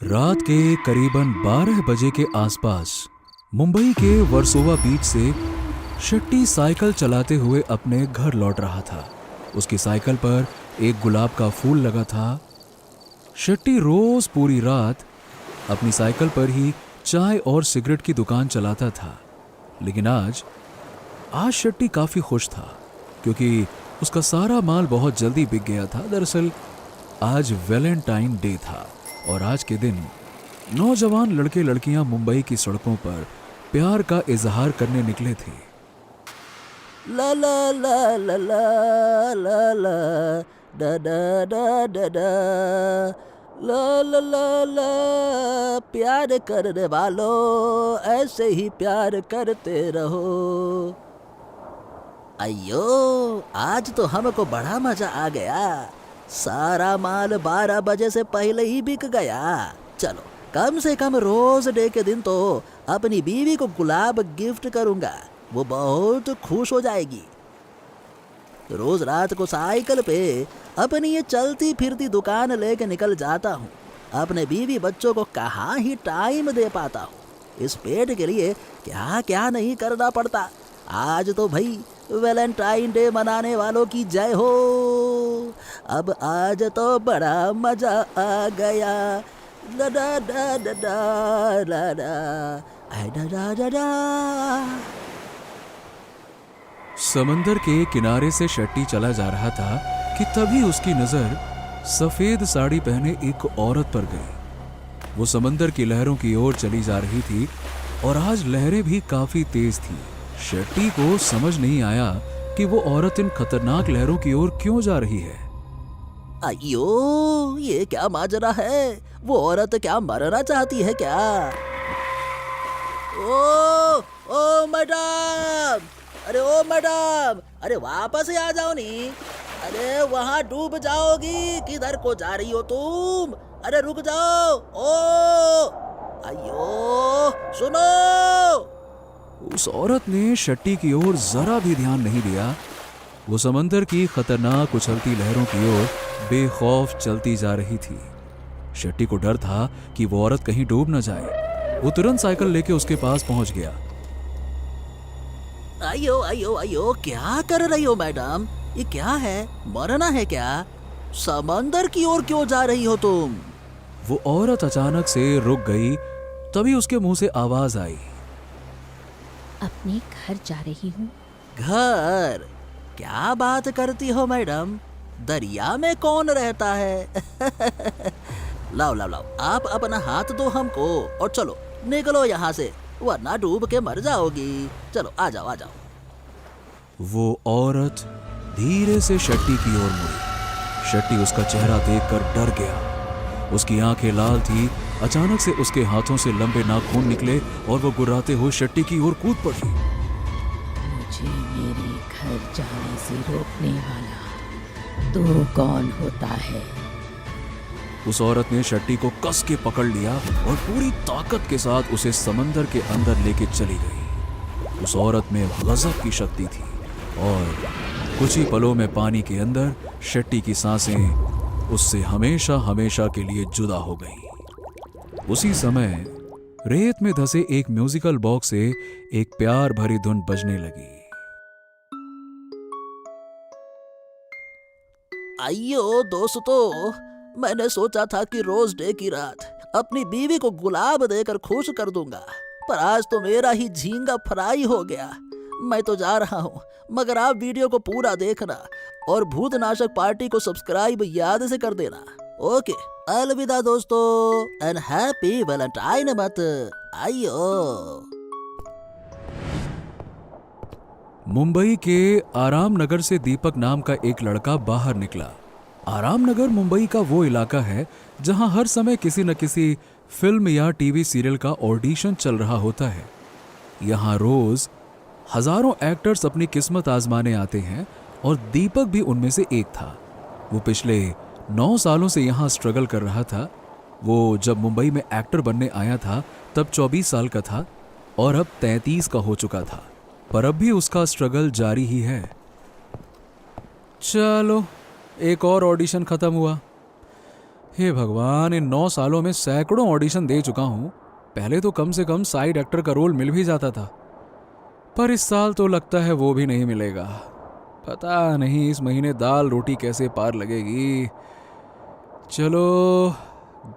रात के करीबन 12 बजे के आसपास मुंबई के वर्सोवा बीच से शेट्टी साइकिल चलाते हुए अपने घर लौट रहा था। उसकी साइकिल पर एक गुलाब का फूल लगा था। शेट्टी रोज पूरी रात अपनी साइकिल पर ही चाय और सिगरेट की दुकान चलाता था, लेकिन आज शेट्टी काफी खुश था क्योंकि उसका सारा माल बहुत जल्दी बिक गया था। दरअसल आज वैलेंटाइन डे था और आज के दिन नौजवान लड़के लड़कियां मुंबई की सड़कों पर प्यार का इजहार करने निकले थे। ला ला ला ला ला ला ला डा डा डा डा डा ला ला ला ला प्यार करने वालों ऐसे ही प्यार करते रहो। अयो, आज तो हमको बड़ा मजा आ गया। सारा माल 12 बजे से पहले ही बिक गया। चलो, कम से कम रोज डे के दिन तो अपनी बीवी को गुलाब गिफ्ट करूंगा, वो बहुत खुश हो जाएगी। रोज रात को साइकिल पे अपनी ये चलती फिरती दुकान लेके निकल जाता हूँ। अपने बीवी बच्चों को कहाँ ही टाइम दे पाता हूँ। इस पेट के लिए क्या क्या नहीं करना पड़ता। आज तो भाई वैलेंटाइन डे मनाने वालों की जय हो। अब आज तो बड़ा मजा आ गया। ला ला ला ला ला ला ला आई ला ला ला ला। समंदर के किनारे से शेट्टी चला जा रहा था कि तभी उसकी नजर सफेद साड़ी पहने एक औरत पर गई। वो समंदर की लहरों की ओर चली जा रही थी और आज लहरें भी काफी तेज थी। शेट्टी को समझ नहीं आया कि वो औरत इन खतरनाक लहरों की ओर क्यों जा रही है। अयो, ये क्या माजरा है? वो औरत क्या मरना चाहती है क्या? ओ मैडम, अरे ओ मैडम, अरे वापस ही आ जाओ नी। अरे वहाँ डूब जाओगी, किधर को जा रही हो तुम? अरे रुक जाओ। अयो सुनो। उस औरत ने शेट्टी की ओर जरा भी ध्यान नहीं दिया। वो समंदर की खतरनाक उछलती लहरों की ओर बेखौफ चलती जा रही थी। शेट्टी को डर था कि वो औरत कहीं डूब न जाए। वो तुरंत साइकिल लेके उसके पास पहुंच गया। अयो अयो अयो, क्या कर रही हो मैडम? ये क्या है? मरना है क्या? समंदर की ओर क्यों जा रही हो तुम? वो औरत अचानक से रुक गई। तभी उसके मुंह से आवाज आई, अपने घर जा रही हूँ। घर? क्या बात करती हो मैडम? दरिया में कौन रहता है? लाओ लाओ लाओ, आप अपना हाथ दो हमको और चलो निकलो यहाँ से, वरना डूब के मर जाओगी। चलो आ जाओ आ जाओ। वो औरत धीरे से शेट्टी की ओर मुड़ी। शेट्टी उसका चेहरा देखकर डर गया। उसकी आंखें लाल थी। अचानक से उसके हाथों से लंबे नाखून निकले और वो गुर्राते हुए शेट्टी की ओर कूद पड़ी। मुझे मेरे घर जाने से रोकने वाला तू कौन होता है? उस औरत ने शेट्टी को कस के पकड़ लिया और पूरी ताकत के साथ उसे समंदर के अंदर लेके चली गई। उस औरत में गजब की शक्ति थी और कुछ ही पलों में पानी के अंदर शेट्टी की सांसें उससे हमेशा हमेशा के लिए जुदा हो गई। उसी समय रेत में धंसे एक म्यूजिकल बॉक्स से एक प्यार भरी धुन बजने लगी। अयो दोस्तों, मैंने सोचा था कि रोज डे की रात अपनी बीवी को गुलाब देकर खुश कर दूंगा, पर आज तो मेरा ही झींगा फ्राई हो गया। मैं तो जा रहा हूँ, मगर आप वीडियो को पूरा देखना और भूतनाशक पार्टी को सब्सक्राइब याद से कर देना। ओके, अलविदा दोस्तों, एंड हैप्पी वैलेंटाइन मंथ। आइयो। मुंबई के आराम नगर से दीपक नाम का एक लड़का बाहर निकला। आराम नगर मुंबई का वो इलाका है जहां हर समय किसी न किसी फिल्म या टीवी सीरियल का ऑडिशन चल रहा होता है। यहां रोज हजारों एक्टर्स अपनी किस्मत आजमाने आते हैं और दीपक भी उनमें से एक था। वो पिछले 9 सालों से यहां स्ट्रगल कर रहा था। वो जब मुंबई में एक्टर बनने आया था तब 24 साल का था और अब 33 का हो चुका था, पर अब भी उसका स्ट्रगल जारी ही है। चलो, एक और ऑडिशन खत्म हुआ। हे भगवान, इन 9 सालों में सैकड़ों ऑडिशन दे चुका हूं। पहले तो कम से कम साइड एक्टर का रोल मिल भी जाता था, पर इस साल तो लगता है वो भी नहीं मिलेगा। पता नहीं इस महीने दाल रोटी कैसे पार लगेगी। चलो,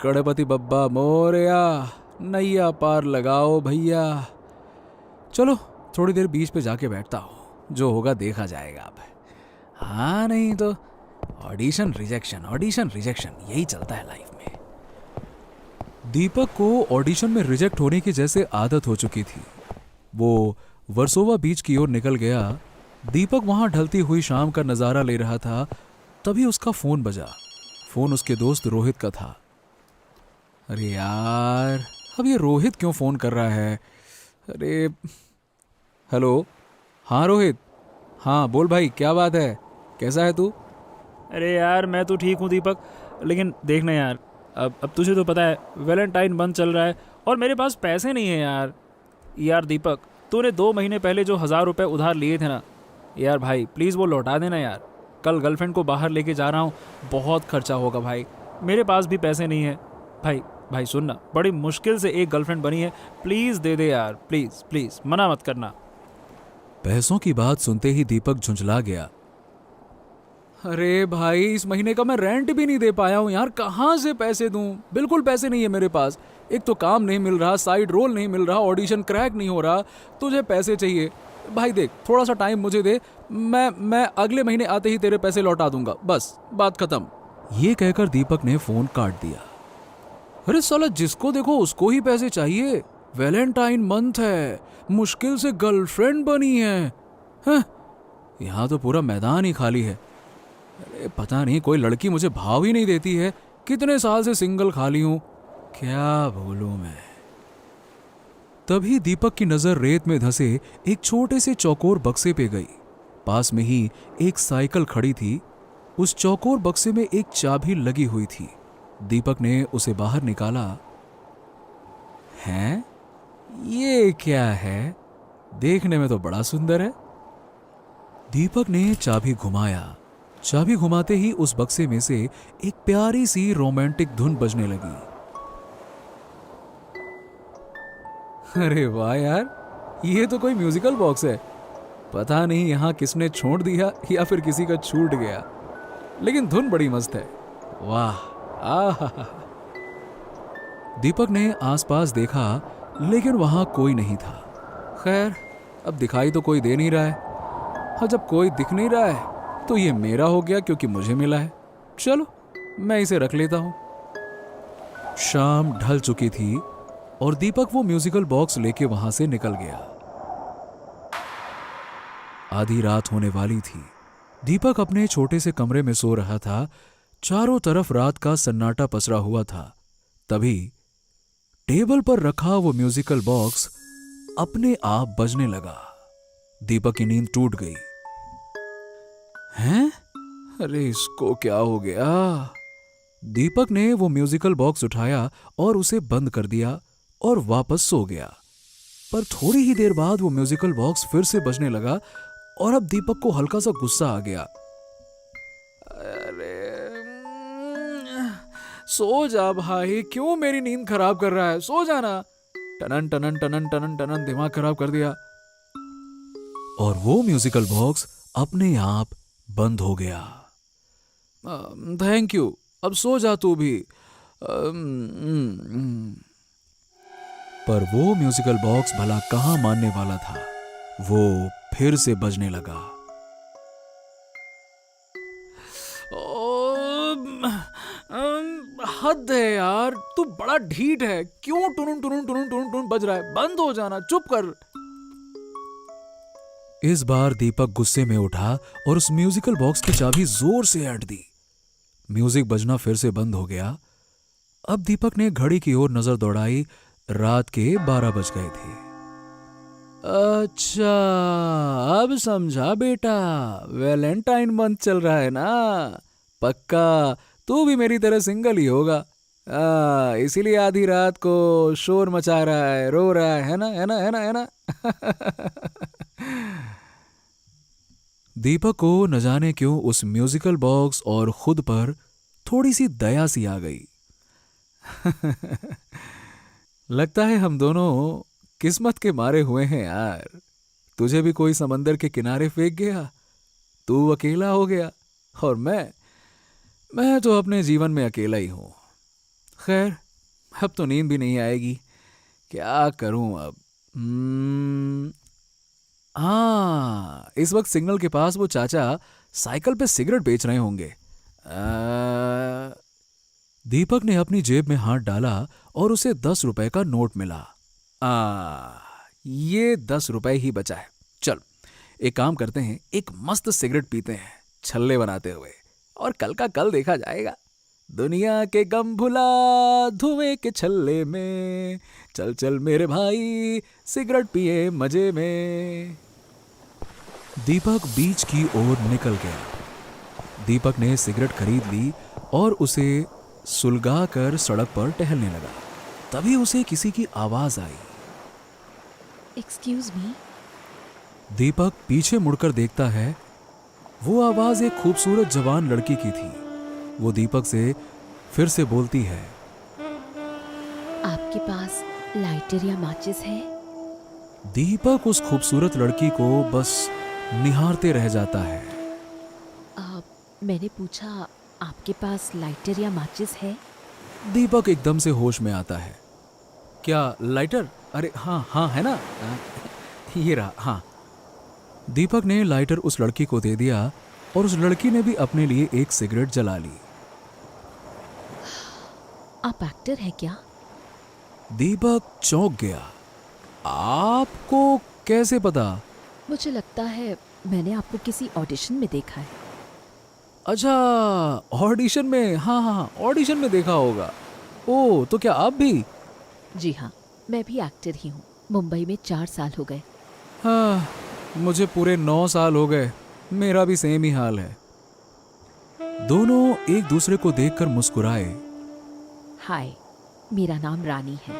गणपति बप्पा मोरया, नैया पार लगाओ भैया। चलो थोड़ी देर बीच पे जाके बैठता हूँ, जो होगा देखा जाएगा अब। हाँ नहीं तो ऑडिशन रिजेक्शन यही चलता है लाइफ में। दीपक को ऑडिशन में रिजेक्ट होने की जैसे आदत हो चुकी थी। वो वर्सोवा बीच की ओर निकल गया। दीपक वहां ढलती हुई शाम का नजारा ले रहा था, तभी उसका फोन बजा। फोन उसके दोस्त रोहित का था। अरे यार, अब ये रोहित क्यों फोन कर रहा है? अरे हेलो। हाँ रोहित, हाँ बोल भाई, क्या बात है, कैसा है तू? अरे यार मैं तो ठीक हूँ दीपक, लेकिन देखना यार, अब तुझे तो पता है वैलेंटाइन मंथ चल रहा है और मेरे पास पैसे नहीं है यार। यार दीपक, तूने 2 महीने पहले जो 1000 रुपये उधार लिए थे ना, यार भाई प्लीज़ वो लौटा देना यार। कल गर्लफ्रेंड को बाहर लेके जा रहा हूँ, बहुत खर्चा होगा भाई, मेरे पास भी पैसे नहीं है। भाई सुन ना, बड़ी मुश्किल से एक गर्लफ्रेंड बनी है, प्लीज़ दे दे यार, प्लीज़ प्लीज़, मना मत करना। पैसों की बात सुनते ही दीपक झुंझला गया। अरे भाई, इस महीने का मैं रेंट भी नहीं दे पाया हूँ यार, कहाँ से पैसे दूँ? बिल्कुल पैसे नहीं है मेरे पास। एक तो काम नहीं मिल रहा, साइड रोल नहीं मिल रहा, ऑडिशन क्रैक नहीं हो रहा, तुझे पैसे चाहिए। भाई देख, थोड़ा सा टाइम मुझे दे, मैं अगले महीने आते ही तेरे पैसे लौटा दूंगा, बस बात खत्म। ये कहकर दीपक ने फोन काट दिया। अरे साला, जिसको देखो उसको ही पैसे चाहिए। वैलेंटाइन मंथ है, मुश्किल से गर्लफ्रेंड बनी है। यहाँ तो पूरा मैदान ही खाली है। अरे पता नहीं, कोई लड़की मुझे भाव ही नहीं देती है। कितने साल से सिंगल खाली हूं, क्या भूलूं मैं। तभी दीपक की नजर रेत में धंसे एक छोटे से चौकोर बक्से पे गई। पास में ही एक साइकिल खड़ी थी। उस चौकोर बक्से में एक चाबी लगी हुई थी। दीपक ने उसे बाहर निकाला। हैं? ये क्या है? देखने में तो बड़ा सुंदर है। दीपक ने चाबी घुमाया। चाबी घुमाते ही उस बक्से में से एक प्यारी सी रोमांटिक धुन बजने लगी। अरे वाह यार, ये तो कोई म्यूजिकल बॉक्स है। पता नहीं यहां किसने छोड़ दिया या फिर किसी का छूट गया, लेकिन धुन बड़ी मस्त है। वाह, आहा। दीपक ने आसपास देखा, लेकिन वहां कोई नहीं था। खैर, अब दिखाई तो कोई दे नहीं रहा है। हाँ, जब कोई दिख नहीं रहा है तो ये मेरा हो गया, क्योंकि मुझे मिला है। चलो, मैं इसे रख लेता हूं। शाम ढल चुकी थी और दीपक वो म्यूजिकल बॉक्स लेके वहां से निकल गया। आधी रात होने वाली थी। दीपक अपने छोटे से कमरे में सो रहा था। चारों तरफ रात का सन्नाटा पसरा हुआ था। तभी टेबल पर रखा वो म्यूजिकल बॉक्स अपने आप बजने लगा। दीपक की नींद टूट गई। हैं? अरे इसको क्या हो गया? दीपक ने वो म्यूजिकल बॉक्स उठाया और उसे बंद कर दिया और वापस सो गया। पर थोड़ी ही देर बाद वो म्यूजिकल बॉक्स फिर से बजने लगा और अब दीपक को हल्का सा गुस्सा आ गया। अरे सो जा भाई, क्यों मेरी नींद खराब कर रहा है? सो जाना। टनन टनन टनन टनन टनन, दिमाग खराब कर दिया। और वो म्यूजिकल बॉक्स अपने आप बंद हो गया। थैंक यू, अब सो जा तू भी। पर वो म्यूजिकल बॉक्स भला कहां मानने वाला था। वो फिर से बजने लगा। हद है यार, तू बड़ा ढीठ है। क्यों टुनुन टुनुन टुनुन टुनुन टुनुन बज रहा है? बंद हो जाना, चुप कर। इस बार दीपक गुस्से में उठा और उस म्यूजिकल बॉक्स की चाबी जोर से ऐंठ दी। म्यूजिक बजना फिर से बंद हो गया। अब दीपक ने घड़ी की ओर नजर दौड़ाई। रात के 12 बज गए थे। अच्छा, अब समझा बेटा, वैलेंटाइन मंथ चल रहा है ना। पक्का तू भी मेरी तरह सिंगल ही होगा। इसीलिए आधी रात को शोर मचा रहा है, रो रहा है ना, है ना, है ना, है ना। दीपक को न जाने क्यों उस म्यूजिकल बॉक्स और खुद पर थोड़ी सी दया सी आ गई। लगता है हम दोनों किस्मत के मारे हुए हैं यार। तुझे भी कोई समंदर के किनारे फेंक गया, तू अकेला हो गया, और मैं तो अपने जीवन में अकेला ही हूं। खैर, अब तो नींद भी नहीं आएगी, क्या करूं अब। हाँ, इस वक्त सिग्नल के पास वो चाचा साइकिल पे सिगरेट बेच रहे होंगे। दीपक ने अपनी जेब में हाथ डाला और उसे 10 रुपए का नोट मिला। ये 10 रुपए ही बचा है। चल, एक काम करते हैं, एक मस्त सिगरेट पीते हैं छल्ले बनाते हुए, और कल का कल देखा जाएगा। दुनिया के गम भुला धुएं के छल्ले में, चल चल मेरे भाई सिगरेट पिए मजे में। दीपक बीच की ओर निकल गया। दीपक ने सिगरेट खरीद ली और उसे सुलगा कर सड़क पर टहलने लगा। तभी उसे किसी की आवाज आई। Excuse me. दीपक पीछे मुड़कर देखता है। वो आवाज एक खूबसूरत जवान लड़की की थी। वो दीपक से फिर से बोलती है, आपके पास लाइटर या माचिस है? दीपक उस खूबसूरत लड़की को बस निहारते रह जाता है। मैंने पूछा, आपके पास लाइटर या माचिस है? दीपक एकदम से होश में आता है। क्या लाइटर? अरे हाँ हाँ, है ना, ये रहा। हाँ। दीपक ने लाइटर उस लड़की को दे दिया और उस लड़की ने भी अपने लिए एक सिगरेट जला ली। आप एक्टर है क्या? दीपक चौंक गया। आपको कैसे पता? मुझे लगता है मैंने आपको किसी ऑडिशन में देखा है। अच्छा, ऑडिशन में? हाँ हाँ, ऑडिशन में देखा होगा। ओ, तो क्या आप भी? जी हाँ, मैं भी एक्टर ही हूँ। मुंबई में 4 साल हो गए। हाँ, मुझे पूरे 9 साल हो गए। मेरा भी सेम ही हाल है। दोनों एक दूसरे को देखकर मुस्कुराए। हाय, मेरा नाम रानी है।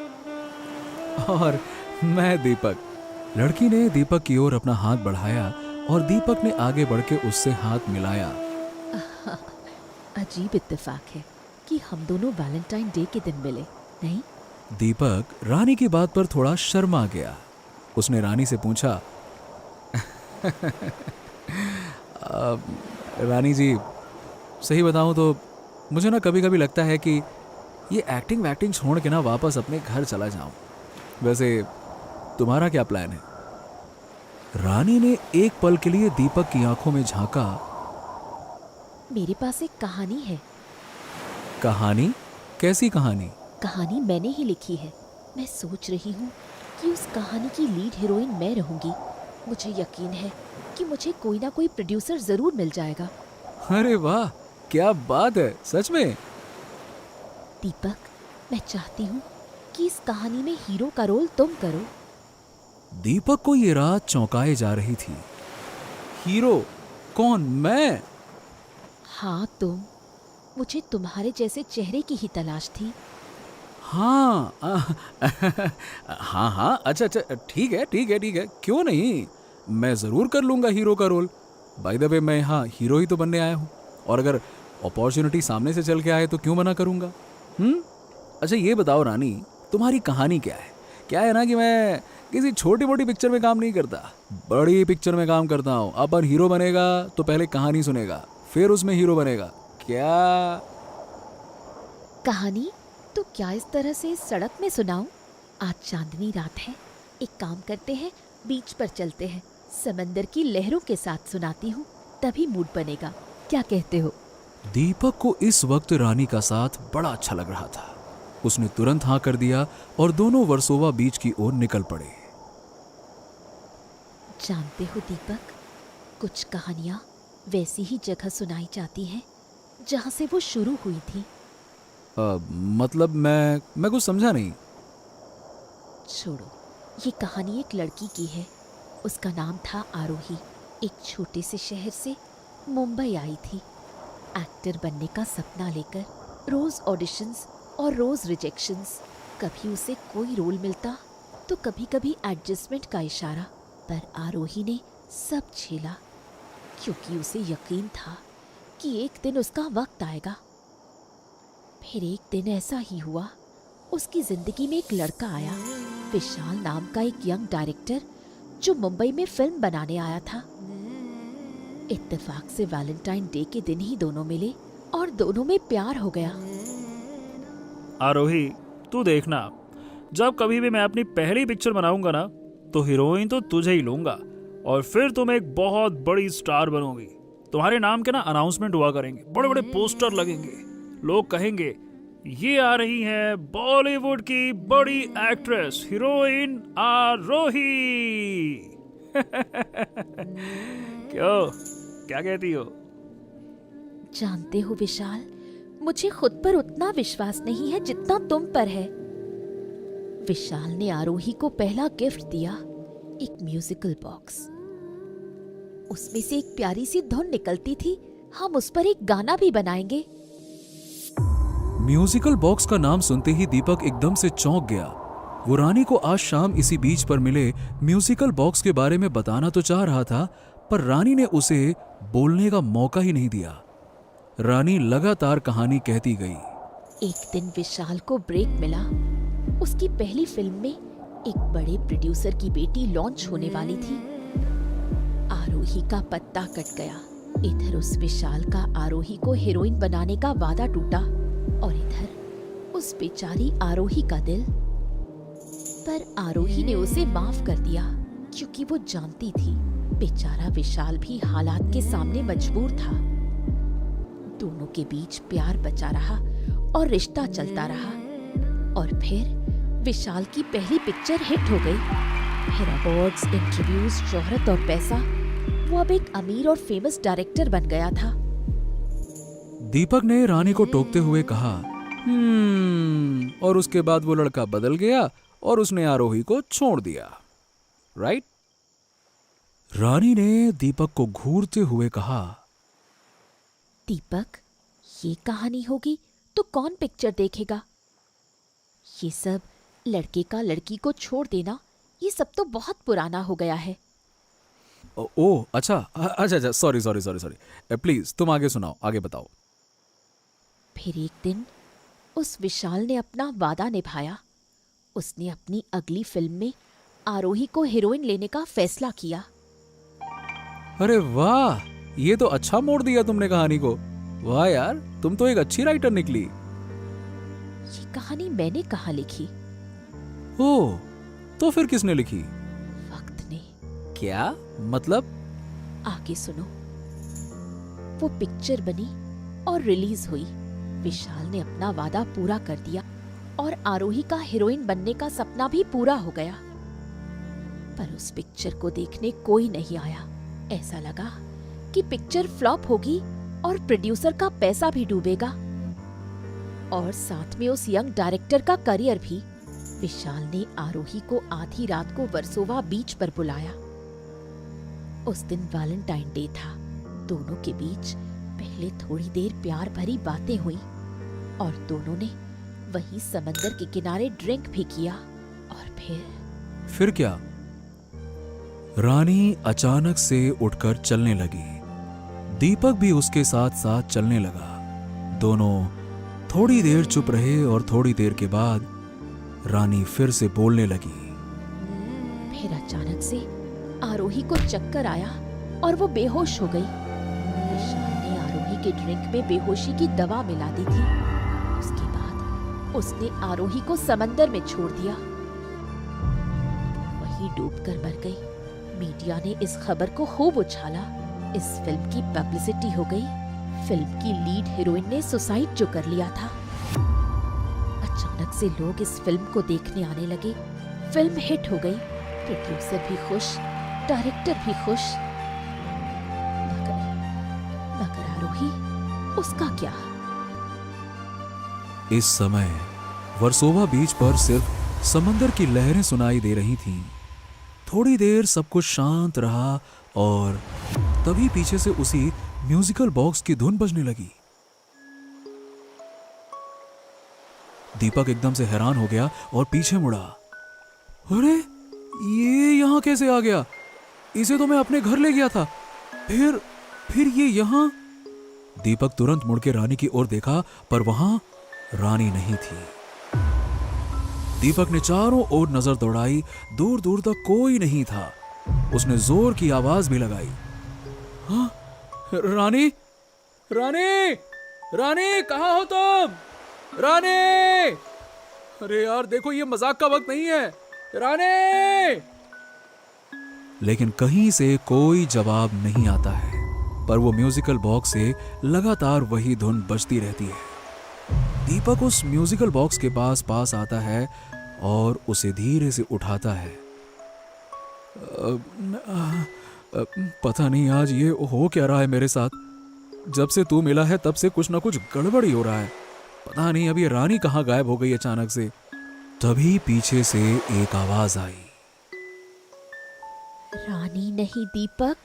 और मैं दीपक। लड़की ने दीपक की ओर अपना हाथ बढ़ाया और दीपक ने आगे बढ़ के उससे हाथ मिलाया। अजीब इत्तेफाक है कि हम दोनों वैलेंटाइन डे के दिन मिले, नहीं? दीपक रानी की बात पर थोड़ा शर्मा गया। उसने रानी से पूछा, रानी जी, सही बताऊं तो मुझे ना कभी कभी लगता है कि ये एक्टिंग वैक्टिंग छोड़ के ना वापस अपने घर चला जाऊं। वैसे तुम्हारा क्या प्लान है? रानी ने एक पल के लिए दीपक की आंखों में झांका। मेरे पास एक कहानी है। कहानी? कैसी कहानी? कहानी मैंने ही लिखी है। मैं सोच रही हूँ कि उस कहानी की लीड हीरोइन मैं रहूंगी। मुझे यकीन है कि मुझे कोई ना कोई प्रोड्यूसर जरूर मिल जाएगा। अरे वाह, क्या बात है, सच में? दीपक, मैं चाहती हूँ कि इस कहानी में हीरो का रोल तुम करो। दीपक को ये रात चौंकाए जा रही थी। हीरो? कौन, मैं? हाँ, तुम। मुझे तुम्हारे जैसे चेहरे की ही तलाश थी। हाँ हाँ हाँ, अच्छा अच्छा, ठीक है ठीक है ठीक है, क्यों नहीं, मैं ज़रूर कर लूँगा हीरो का रोल। बाय द वे, मैं यहाँ हीरो ही तो बनने आया हूँ, और अगर अपॉर्चुनिटी सामने से चल के आए तो क्यों मना करूँगा। अच्छा ये बताओ रानी, तुम्हारी कहानी क्या है? क्या है ना कि मैं किसी छोटी मोटी पिक्चर में काम नहीं करता, बड़ी पिक्चर में काम करता हूँ। अपन हीरो बनेगा तो पहले कहानी सुनेगा, फिर उसमें हीरो बनेगा। क्या कहानी? तो क्या इस तरह से सड़क में सुनाऊं? आज चांदनी रात है। एक काम करते हैं, बीच पर चलते हैं, समंदर की लहरों के साथ सुनाती हूँ, तभी मूड बनेगा। क्या कहते हो? दीपक को इस वक्त रानी का साथ बड़ा अच्छा लग रहा था। उसने तुरंत हाँ कर दिया और दोनों वर्सोवा बीच की ओर निकल पड़े। जानते हो दीपक, कुछ कहानियां वैसी ही जगह सुनाई जाती हैं जहां से वो शुरू हुई थी। मतलब मैं कुछ समझा नहीं। छोड़ो, ये कहानी एक लड़की की है। उसका नाम था आरोही। एक छोटे से शहर से मुंबई आई थी, एक्टर बनने का सपना लेकर। रोज ऑडिशंस और रोज रिजेक्शंस। कभी उसे कोई रोल मिलता तो कभी कभी एडजस्टमेंट का इशारा। पर आरोही ने सब झेला, क्योंकि उसे यकीन था कि एक दिन उसका वक्त आएगा। फिर एक दिन ऐसा ही हुआ। उसकी जिंदगी में एक लड़का आया, विशाल नाम का एक यंग डायरेक्टर, जो मुंबई में फिल्म बनाने आया था। इत्तेफाक से वैलेंटाइन डे के दिन ही दोनों मिले और दोनों में प्यार हो गया। आरोही, तू देखना, जब कभी भी मैं अपनी पहली पिक्चर बनाऊंगा ना, तो हीरोइन तो तुझे ही लूंगा और फिर तुम एक बहुत बड़ी स्टार बनोगी। तुम्हारे नाम के ना अनाउंसमेंट हुआ करेंगे, बड़े बड़े पोस्टर लगेंगे, लोग कहेंगे ये आ रही है बॉलीवुड की बड़ी एक्ट्रेस हीरोइन आरोही। क्यों, क्या कहती हो? जानते हो विशाल, मुझे खुद पर उतना विश्वास नहीं है जितना तुम पर है। विशाल ने आरोही को पहला गिफ्ट दिया, एक म्यूजिकल बॉक्स। उसमें से एक प्यारी सी धुन निकलती थी, हम उस पर एक गाना भी बनाएंगे। म्यूजिकल बॉक्स का नाम सुनते ही दीपक एकदम से चौंक गया। वो रानी को आज शाम इसी बीच पर मिले म्यूजिकल बॉक्स के बारे में बताना तो चाह रहा था, पर रानी ने उसे बोलने का मौका ही नहीं दिया। रानी लगातार कहानी कहती गई। एक दिन विशाल को ब्रेक मिला। उसकी पहली फिल्म में एक बड़े प्रोड्यूसर की बेटी लॉन्च होने वाली थी। आरोही का पत्ता कट गया। इधर उस विशाल का आरोही को हीरोइन बनाने का वादा टूटा और इधर उस बेचारी आरोही का दिल। पर आरोही ने उसे माफ कर दिया, क्योंकि वो जानती थी बेचारा विशाल भी हालात के सामने मजबूर था। दोनों के बीच प्यार बचा रहा और रिश्ता चलता रहा। और फिर विशाल की पहली पिक्चर हिट हो गई। फिर अवार्ड्स, इंटरव्यूज, शोहरत और पैसा। वो अब एक अमीर और फेमस डायरेक्टर बन गया था। दीपक ने रानी को टोकते हुए कहा, और उसके बाद वो लड़का बदल गया और उसने आरोही को छोड़ दिया, राइट? रानी ने दीपक को घूरते हुए कहा, दीपक, ये कहानी होगी तो कौन पिक्चर देखेगा? ये सब लड़के का लड़की को छोड़ देना, ये सब तो बहुत पुराना हो गया है। ओ अच्छा, सॉरी, प्लीज तुम आगे सुनाओ, आगे बताओ। फिर एक दिन उस विशाल ने अपना वादा निभाया। उसने अपनी अगली फिल्म में आरोही को हीरोइन लेने का फैसला किया। अरे वाह, ये तो अच्छा मोड़ दिया तुमने कहानी को। वाह यार, तुम तो एक अच्छी राइटर निकली। ये कहानी मैंने कहाँ लिखी? ओह, तो फिर किसने लिखी? वक्त ने। क्या मतलब? आगे सुनो। वो पिक्चर बनी और रिलीज हुई। विशाल ने अपना वादा पूरा कर दिया और आरोही का हीरोइन बनने का सपना भी पूरा हो गया। पर उस पिक्चर को देखने कोई नहीं आया। ऐसा लगा कि पिक्चर फ्लॉप होगी और प्रोड्यूसर का पैसा भी डूबेगा और साथ में उस यंग डायरेक्टर का करियर भी। विशाल ने आरोही को आधी रात को वर्सोवा बीच पर बुलाया। उस दिन वैलेंटाइन डे था। दोनों के बीच पहले थोड़ी देर प्यार भरी बातें हुई और दोनों ने वहीं समंदर के किनारे ड्रिंक भी किया। और फिर क्या? रानी अचानक से उठकर चलने लगी। दीपक भी उसके साथ साथ चलने लगा। दोनों थोड़ी देर चुप रहे और थोड़ी देर के बाद रानी फिर से बोलने लगी। फिर अचानक से आरोही को चक्कर आया और वो बेहोश हो गई। विशाल ने आरोही के ड्रिंक में बेहोशी की दवा मिला दी थी। उसके बाद उसने आरोही को समंदर में छोड़ दिया। वहीं डूबकर मर गई। मीडिया ने इस खबर को खूब उछाला। इस फिल्म की पब्लिसिटी हो गई। फिल्म की लीड हीरोइन ने सुसाइड जो कर लिया था। अचानक से लोग इस फिल्म को देखने आने लगे। फिल्म हिट हो गई। प्रोड्यूसर भी खुश, डायरेक्टर भी खुश। मगर आरोही, उसका क्या? इस समय वर्सोवा बीच पर सिर्फ समंदर की लहरें सुनाई दे रही थीं। थोड़ी देर सब कुछ शांत रहा और तभी पीछे से उसी म्यूजिकल बॉक्स की धुन बजने लगी। दीपक एकदम से हैरान हो गया और पीछे मुड़ा। अरे, ये यहां कैसे आ गया? इसे तो मैं अपने घर ले गया था। फिर ये यहां? दीपक तुरंत मुड़ के रानी की ओर देखा, पर वहां रानी नहीं थी। दीपक ने चारों ओर नजर दौड़ाई, दूर दूर तक कोई नहीं था। उसने जोर की आवाज भी लगाई, हाँ? रानी, रानी, रानी, कहाँ हो तुम? रानी! अरे यार देखो, ये मजाक का वक्त नहीं है। रानी! लेकिन कहीं से कोई जवाब नहीं आता है, पर वो म्यूजिकल बॉक्स से लगातार वही धुन बजती रहती है। दीपक उस म्यूजिकल बॉक्स के पास आता है और उसे धीरे से उठाता है। पता नहीं आज ये हो क्या रहा है मेरे साथ। जब से तू मिला है तब से कुछ ना कुछ गड़बड़ ही हो रहा है। पता नहीं अब ये रानी कहाँ गायब हो गई अचानक से। तभी पीछे से एक आवाज आई, रानी नहीं दीपक,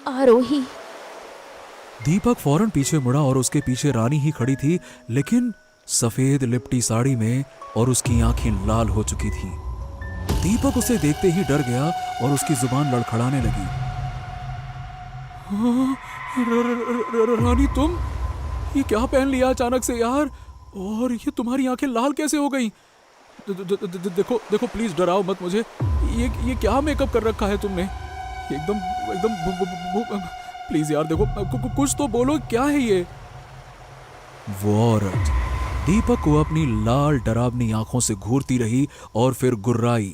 आरोही। दीपक फौरन पीछे मुड़ा और उसके पीछे रानी ही खड़ी थी, लेकिन सफेद लिपटी साड़ी में, और उसकी आंखें लाल हो चुकी थीं। दीपक उसे देखते ही डर गया और उसकी जुबान लड़खड़ाने लगी। रानी तुम ये क्या पहन लिया अचानक से यार, और ये तुम्हारी आंखें लाल कैसे हो गई? देखो देखो प्लीज डराओ मत मुझे। ये क्या मेकअप कर रखा है तुमने? एकदम एकदम प्लीज यार देखो, कुछ तो बोलो, क्या है ये? वो औरत दीपक को अपनी लाल डरावनी आंखों से घूरती रही और फिर गुर्राई,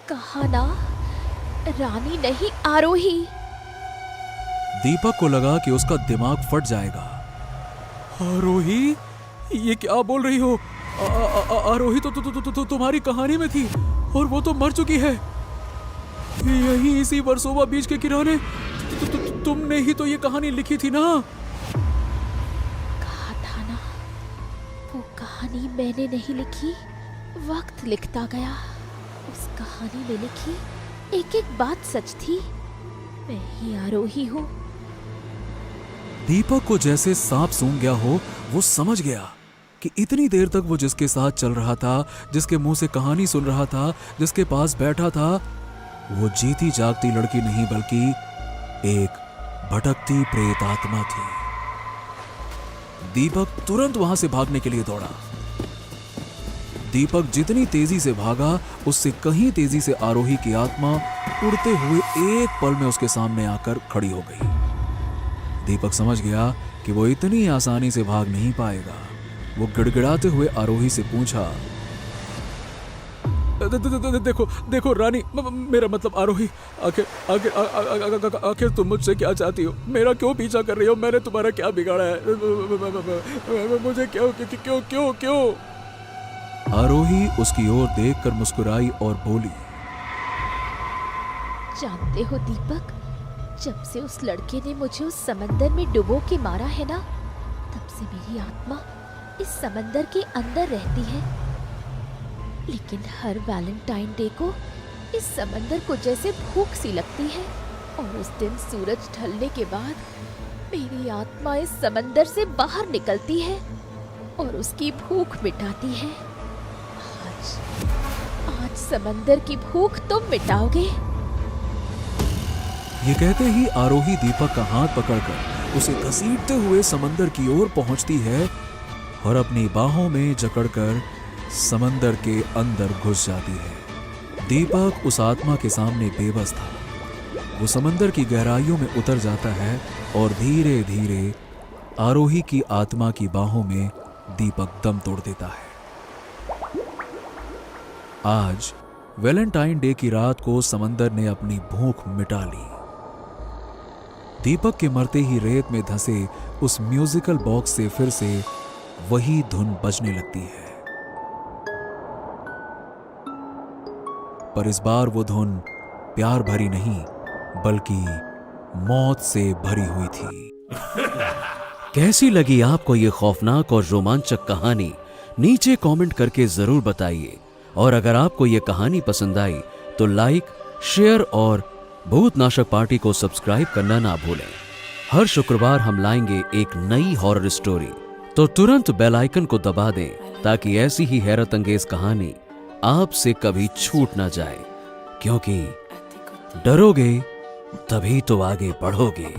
कहा ना रानी नहीं आरोही। दीपक को लगा कि उसका दिमाग फट जाएगा। आरोही? ये क्या बोल रही हो? आरोही तो तुम्हारी कहानी में थी और वो तो मर चुकी है। यही इसी वर्सोवा बीच के किनारे तुमने ही तो ये कहानी लिखी थी ना? कहा था ना, वो कहानी मैंने नहीं लिखी, वक्त लिखता गया। उस कहानी में लिखी एक एक बात सच थी। मैं ही आरोही हूँ। दीपक को जैसे सांप सूंघ गया हो। वो समझ गया कि इतनी देर तक वो जिसके साथ चल रहा था, जिसके मुंह से कहानी सुन रहा था, जिसके पास बैठा था, वो जीती जागती लड़की नहीं बल्कि एक भटकती प्रेत आत्मा थी। दीपक तुरंत वहां से भागने के लिए दौड़ा। दीपक जितनी तेजी से भागा, उससे कहीं तेजी से आरोही की आत्मा उड़ते हुए एक पल में उसके सामने आकर खड़ी हो गई। दीपक समझ गया कि वो इतनी आसानी से भाग नहीं पाएगा। वो गिड़गिड़ाते हुए आरोही से पूछा, देखो देखो रानी, मेरा मतलब आरोही, आखिर तुम मुझसे क्या चाहती हो? मेरा क्यों पीछा कर रही हो? मैंने तुम्हारा क्या बिगाड़ा है? मुझे क्यों क्यों क्यों क्यों? आरोही उसकी ओर देखकर मुस्कुराई और बोली, जानते हो दीपक, जब से उस लड़के ने मुझे उस समंदर में डुबो के मारा है ना, तब से मेरी आत्मा इस समंदर के अंदर रहती है। लेकिन हर वैलेंटाइन डे को इस समंदर को जैसे भूख सी लगती है, और उस दिन सूरज ढलने के बाद मेरी आत्मा इस समंदर से बाहर निकलती है और उसकी भूख मिटाती है। आज समंदर की भूख तुम मिटाओगे। ये कहते ही आरोही दीपक का हाथ पकड़कर उसे घसीटते हुए समंदर की ओर पहुंचती है और अपनी बाहों में जकड़कर समंदर के अंदर घुस जाती है। दीपक उस आत्मा के सामने बेबस था। वो समंदर की गहराइयों में उतर जाता है और धीरे धीरे आरोही की आत्मा की बाहों में दीपक दम तोड़ देता है। आज वैलेंटाइन डे की रात को समंदर ने अपनी भूख मिटा ली। दीपक के मरते ही रेत में धंसे उस म्यूजिकल बॉक्स से फिर से वही धुन बजने लगती है, पर इस बार वो धुन प्यार भरी नहीं बल्कि मौत से भरी हुई थी। कैसी लगी आपको ये खौफनाक और रोमांचक कहानी? नीचे कमेंट करके जरूर बताइए। और अगर आपको ये कहानी पसंद आई तो लाइक, शेयर और भूतनाशक पार्टी को सब्सक्राइब करना ना भूलें। हर शुक्रवार हम लाएंगे एक नई हॉरर स्टोरी, तो तुरंत बेल आइकन को दबा दें ताकि ऐसी ही हैरत अंगेज कहानी आपसे कभी छूट ना जाए, क्योंकि डरोगे तभी तो आगे बढ़ोगे।